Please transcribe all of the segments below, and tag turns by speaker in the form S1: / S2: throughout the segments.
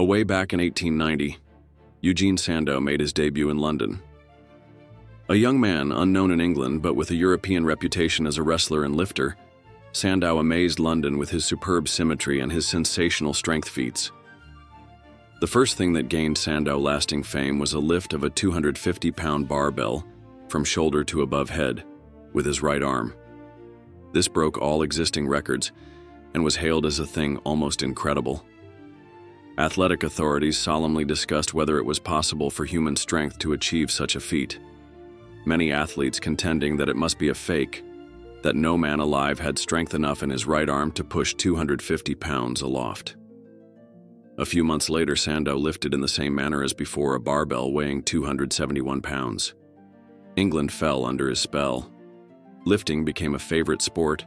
S1: Away back in 1890, Eugene Sandow made his debut in London. A young man unknown in England but with a European reputation as a wrestler and lifter, Sandow amazed London with his superb symmetry and his sensational strength feats. The first thing that gained Sandow lasting fame was a lift of a 250-pound barbell from shoulder to above head with his right arm. This broke all existing records and was hailed as a thing almost incredible. Athletic authorities solemnly discussed whether it was possible for human strength to achieve such a feat. Many athletes contending that it must be a fake, that no man alive had strength enough in his right arm to push 250 pounds aloft. A few months later, Sandow lifted in the same manner as before a barbell weighing 271 pounds. England fell under his spell. Lifting became a favorite sport,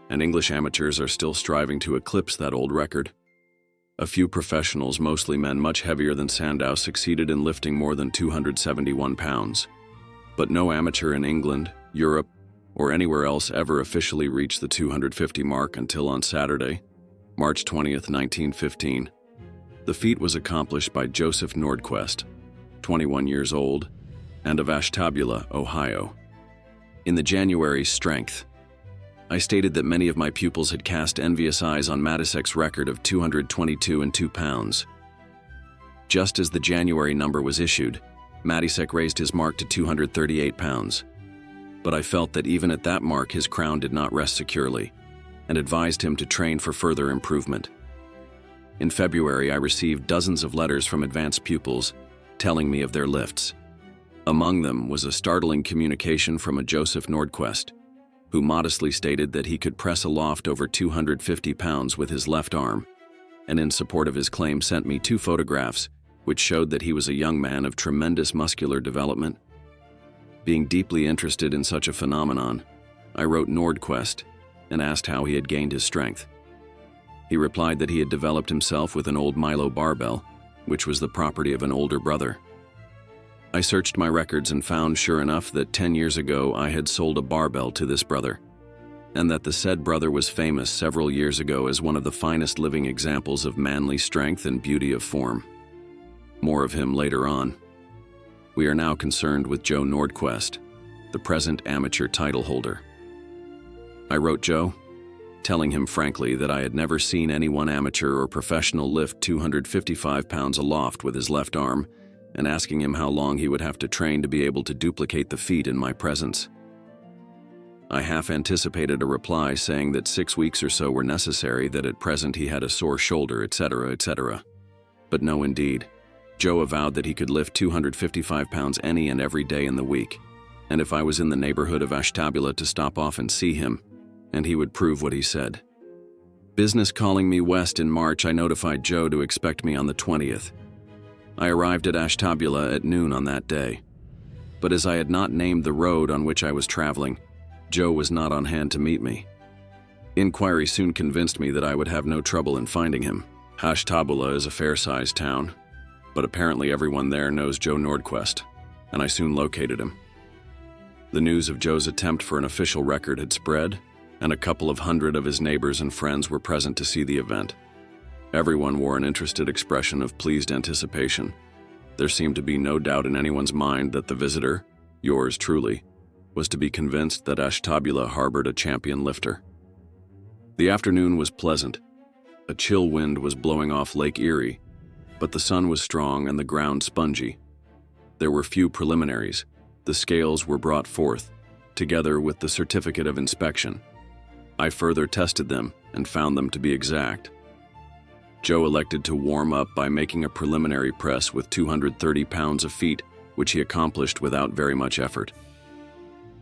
S1: and English amateurs are still striving to eclipse that old record. A few professionals, mostly men much heavier than Sandow, succeeded in lifting more than 271 pounds. But no amateur in England, Europe, or anywhere else ever officially reached the 250 mark until on Saturday, March 20th, 1915. The feat was accomplished by Joe Nordquest, 21 years old, and of Ashtabula, Ohio. In the January strength, I stated that many of my pupils had cast envious eyes on Matisek's record of 222 pounds. Just as the January number was issued, Matisek raised his mark to 238 pounds. But I felt that even at that mark his crown did not rest securely, and advised him to train for further improvement. In February, I received dozens of letters from advanced pupils telling me of their lifts. Among them was a startling communication from a Joe Nordquest, who modestly stated that he could press aloft over 250 pounds with his left arm, and in support of his claim sent me 2 photographs which showed that he was a young man of tremendous muscular development. Being deeply interested in such a phenomenon, I wrote Nordquest and asked how he had gained his strength. He replied that he had developed himself with an old Milo barbell, which was the property of an older brother. I searched my records and found, sure enough, that 10 years ago I had sold a barbell to this brother, and that the said brother was famous several years ago as one of the finest living examples of manly strength and beauty of form. More of him later on. We are now concerned with Joe Nordquest, the present amateur title holder. I wrote Joe, telling him frankly that I had never seen anyone amateur or professional lift 255 pounds aloft with his left arm, and asking him how long he would have to train to be able to duplicate the feat in my presence. I half anticipated a reply saying that 6 weeks or so were necessary, that at present he had a sore shoulder, etc., etc. But no, indeed. Joe avowed that he could lift 255 pounds any and every day in the week, and if I was in the neighborhood of Ashtabula to stop off and see him, and he would prove what he said. Business calling me west in March, I notified Joe to expect me on the 20th. I arrived at Ashtabula at noon on that day, but as I had not named the road on which I was traveling, Joe was not on hand to meet me. Inquiry soon convinced me that I would have no trouble in finding him. Ashtabula is a fair-sized town, but apparently everyone there knows Joe Nordquest, and I soon located him. The news of Joe's attempt for an official record had spread, and a couple of hundred of his neighbors and friends were present to see the event. Everyone wore an interested expression of pleased anticipation. There seemed to be no doubt in anyone's mind that the visitor, yours truly, was to be convinced that Ashtabula harbored a champion lifter. The afternoon was pleasant. A chill wind was blowing off Lake Erie, but the sun was strong and the ground spongy. There were few preliminaries. The scales were brought forth, together with the certificate of inspection. I further tested them and found them to be exact. Joe elected to warm up by making a preliminary press with 230 pounds of feet, which he accomplished without very much effort.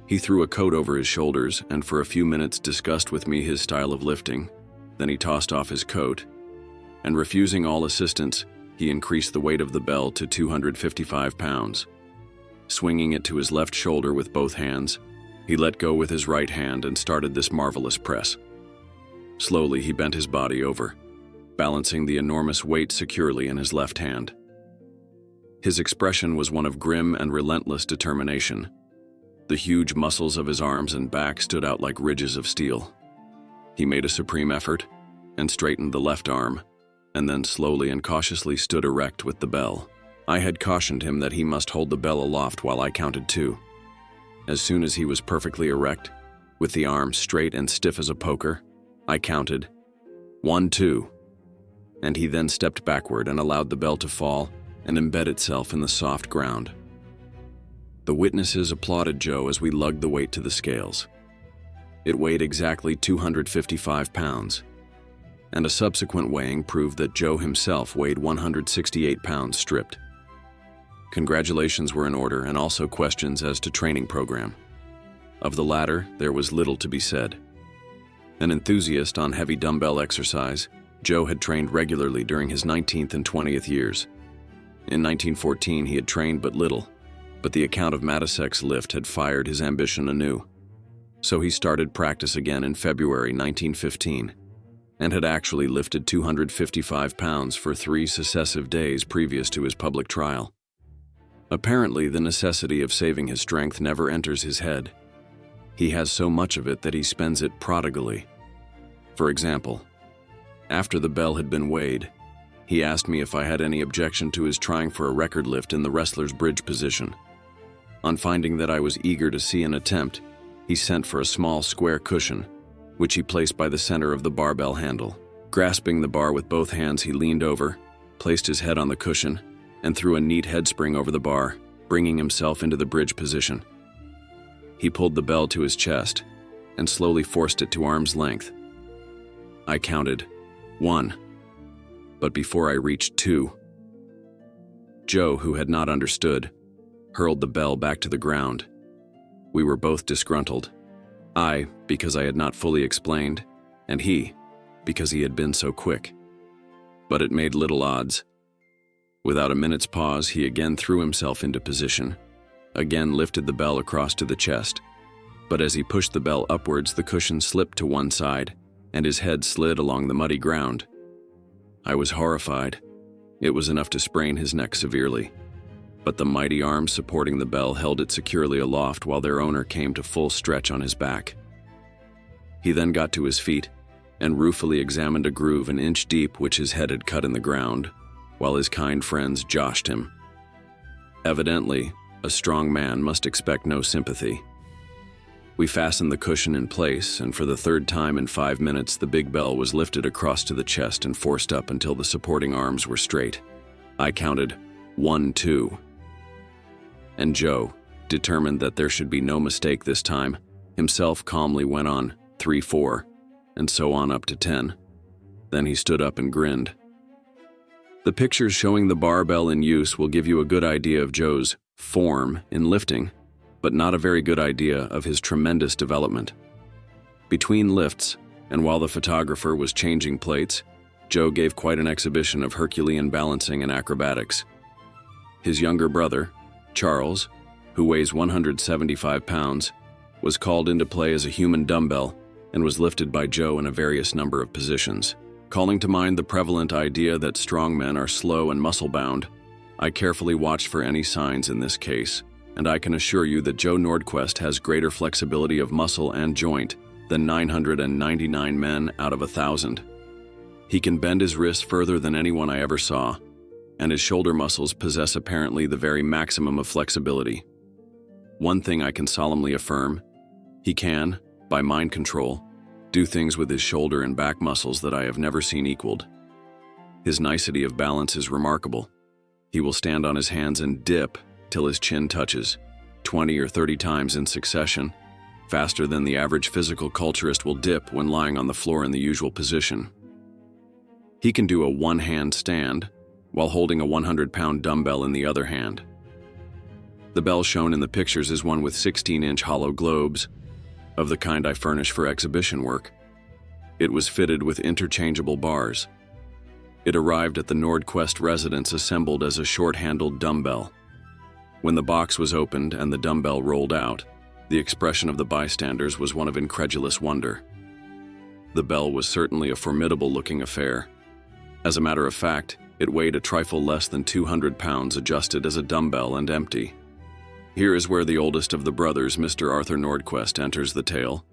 S1: He threw a coat over his shoulders and for a few minutes discussed with me his style of lifting. Then he tossed off his coat, and refusing all assistance, he increased the weight of the bell to 255 pounds. Swinging it to his left shoulder with both hands, he let go with his right hand and started this marvelous press. Slowly he bent his body over, balancing the enormous weight securely in his left hand. His expression was one of grim and relentless determination. The huge muscles of his arms and back stood out like ridges of steel. He made a supreme effort and straightened the left arm, and then slowly and cautiously stood erect with the bell. I had cautioned him that he must hold the bell aloft while I counted 2. As soon as he was perfectly erect, with the arm straight and stiff as a poker, I counted 1, 2, and he then stepped backward and allowed the bell to fall and embed itself in the soft ground. The witnesses applauded Joe as we lugged the weight to the scales. It weighed exactly 255 pounds, and a subsequent weighing proved that Joe himself weighed 168 pounds stripped. Congratulations were in order, and also questions as to training program. Of the latter, there was little to be said. An enthusiast on heavy dumbbell exercise, Joe had trained regularly during his 19th and 20th years. In 1914, he had trained but little, but the account of Matisek's lift had fired his ambition anew. So he started practice again in February 1915, and had actually lifted 255 pounds for 3 successive days previous to his public trial. Apparently, the necessity of saving his strength never enters his head. He has so much of it that he spends it prodigally. For example, after the bell had been weighed, he asked me if I had any objection to his trying for a record lift in the wrestler's bridge position. On finding that I was eager to see an attempt, he sent for a small square cushion, which he placed by the center of the barbell handle. Grasping the bar with both hands, he leaned over, placed his head on the cushion, and threw a neat headspring over the bar, bringing himself into the bridge position. He pulled the bell to his chest and slowly forced it to arm's length. I counted 1, but before I reached 2, Joe, who had not understood, hurled the bell back to the ground. We were both disgruntled. I, because I had not fully explained, and he, because he had been so quick. But it made little odds. Without a minute's pause, he again threw himself into position, again lifted the bell across to the chest, but as he pushed the bell upwards, the cushion slipped to one side, and his head slid along the muddy ground. I was horrified. It was enough to sprain his neck severely, but the mighty arms supporting the bell held it securely aloft while their owner came to full stretch on his back. He then got to his feet and ruefully examined a groove an inch deep which his head had cut in the ground, while his kind friends joshed him. Evidently, a strong man must expect no sympathy. We fastened the cushion in place, and for the 3rd time in 5 minutes, the big bell was lifted across to the chest and forced up until the supporting arms were straight. I counted 1, 2. And Joe, determined that there should be no mistake this time, himself calmly went on 3, 4, and so on up to 10. Then he stood up and grinned. The pictures showing the barbell in use will give you a good idea of Joe's form in lifting, but not a very good idea of his tremendous development. Between lifts, and while the photographer was changing plates, Joe gave quite an exhibition of Herculean balancing and acrobatics. His younger brother, Charles, who weighs 175 pounds, was called into play as a human dumbbell and was lifted by Joe in a various number of positions. Calling to mind the prevalent idea that strong men are slow and muscle-bound, I carefully watched for any signs in this case, and I can assure you that Joe Nordquest has greater flexibility of muscle and joint than 999 men out of 1,000. He can bend his wrists further than anyone I ever saw, and his shoulder muscles possess apparently the very maximum of flexibility. One thing I can solemnly affirm: he can, by mind control, do things with his shoulder and back muscles that I have never seen equaled. His nicety of balance is remarkable. He will stand on his hands and dip till his chin touches, 20 or 30 times in succession, faster than the average physical culturist will dip when lying on the floor in the usual position. He can do a one-hand stand while holding a 100-pound dumbbell in the other hand. The bell shown in the pictures is one with 16-inch hollow globes, of the kind I furnish for exhibition work. It was fitted with interchangeable bars. It arrived at the Nordquest residence assembled as a short-handled dumbbell. When the box was opened and the dumbbell rolled out, the expression of the bystanders was one of incredulous wonder. The bell was certainly a formidable-looking affair. As a matter of fact, it weighed a trifle less than 200 pounds adjusted as a dumbbell and empty. Here is where the oldest of the brothers, Mr. Arthur Nordquest, enters the tale.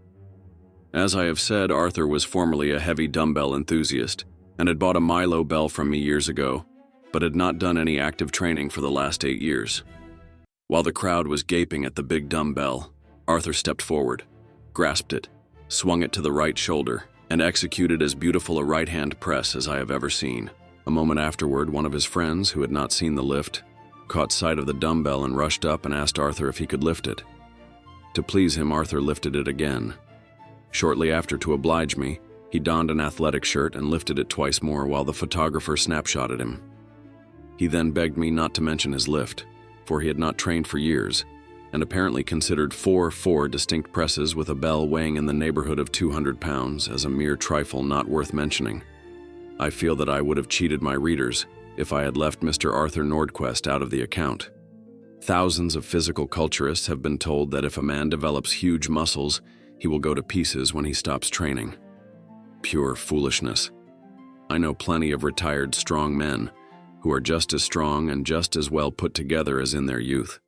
S1: As I have said, Arthur was formerly a heavy dumbbell enthusiast, and had bought a Milo bell from me years ago, but had not done any active training for the last 8 years. While the crowd was gaping at the big dumb bell, Arthur stepped forward, grasped it, swung it to the right shoulder, and executed as beautiful a right-hand press as I have ever seen. A moment afterward, one of his friends, who had not seen the lift, caught sight of the dumbbell and rushed up and asked Arthur if he could lift it. To please him, Arthur lifted it again. Shortly after, to oblige me, he donned an athletic shirt and lifted it twice more while the photographer snapshotted him. He then begged me not to mention his lift, for he had not trained for years, and apparently considered four distinct presses with a bell weighing in the neighborhood of 200 pounds as a mere trifle not worth mentioning. I feel that I would have cheated my readers if I had left Mr. Arthur Nordquest out of the account. Thousands of physical culturists have been told that if a man develops huge muscles, he will go to pieces when he stops training. Pure foolishness. I know plenty of retired strong men who are just as strong and just as well put together as in their youth.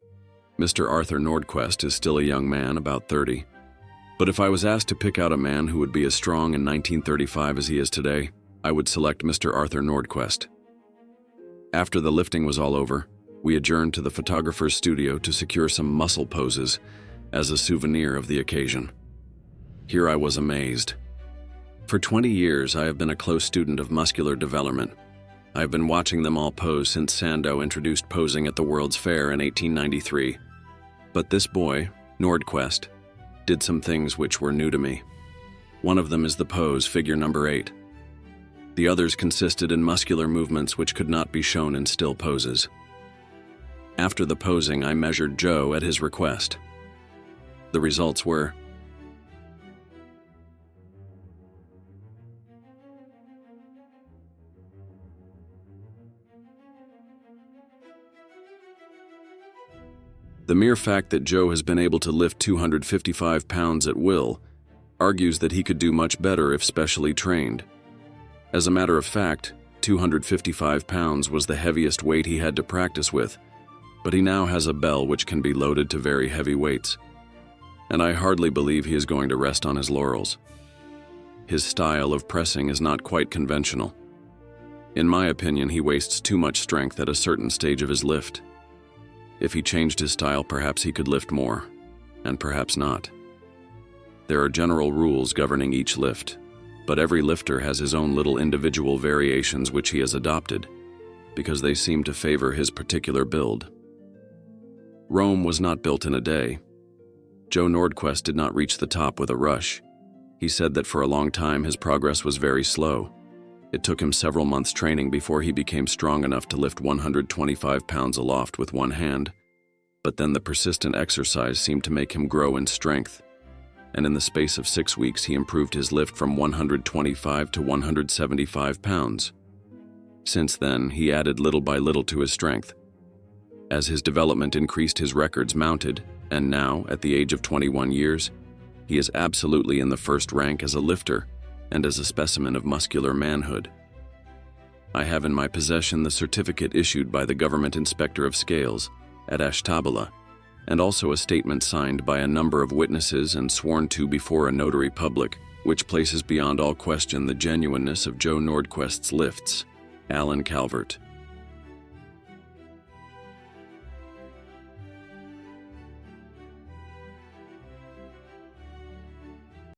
S1: Mr. Arthur Nordquest is still a young man, about 30. But if I was asked to pick out a man who would be as strong in 1935 as he is today, I would select Mr. Arthur Nordquest. After the lifting was all over, we adjourned to the photographer's studio to secure some muscle poses as a souvenir of the occasion. Here I was amazed. For 20 years, I have been a close student of muscular development. I have been watching them all pose since Sandow introduced posing at the World's Fair in 1893. But this boy, Nordquest, did some things which were new to me. One of them is the pose, figure number 8. The others consisted in muscular movements which could not be shown in still poses. After the posing, I measured Joe at his request. The results were: the mere fact that Joe has been able to lift 255 pounds at will argues that he could do much better if specially trained. As a matter of fact, 255 pounds was the heaviest weight he had to practice with, but he now has a bell which can be loaded to very heavy weights, and I hardly believe he is going to rest on his laurels. His style of pressing is not quite conventional. In my opinion, he wastes too much strength at a certain stage of his lift. If he changed his style, perhaps he could lift more, and perhaps not. There are general rules governing each lift, but every lifter has his own little individual variations which he has adopted, because they seem to favor his particular build. Rome was not built in a day. Joe Nordquest did not reach the top with a rush. He said that for a long time his progress was very slow. It took him several months training before he became strong enough to lift 125 pounds aloft with one hand, but then the persistent exercise seemed to make him grow in strength, and in the space of 6 weeks he improved his lift from 125 to 175 pounds. Since then, he added little by little to his strength. As his development increased, his records mounted, and now, at the age of 21 years, he is absolutely in the first rank as a lifter and as a specimen of muscular manhood. I have in my possession the certificate issued by the Government Inspector of Scales at Ashtabula, and also a statement signed by a number of witnesses and sworn to before a notary public, which places beyond all question the genuineness of Joe Nordquest's lifts. Alan Calvert.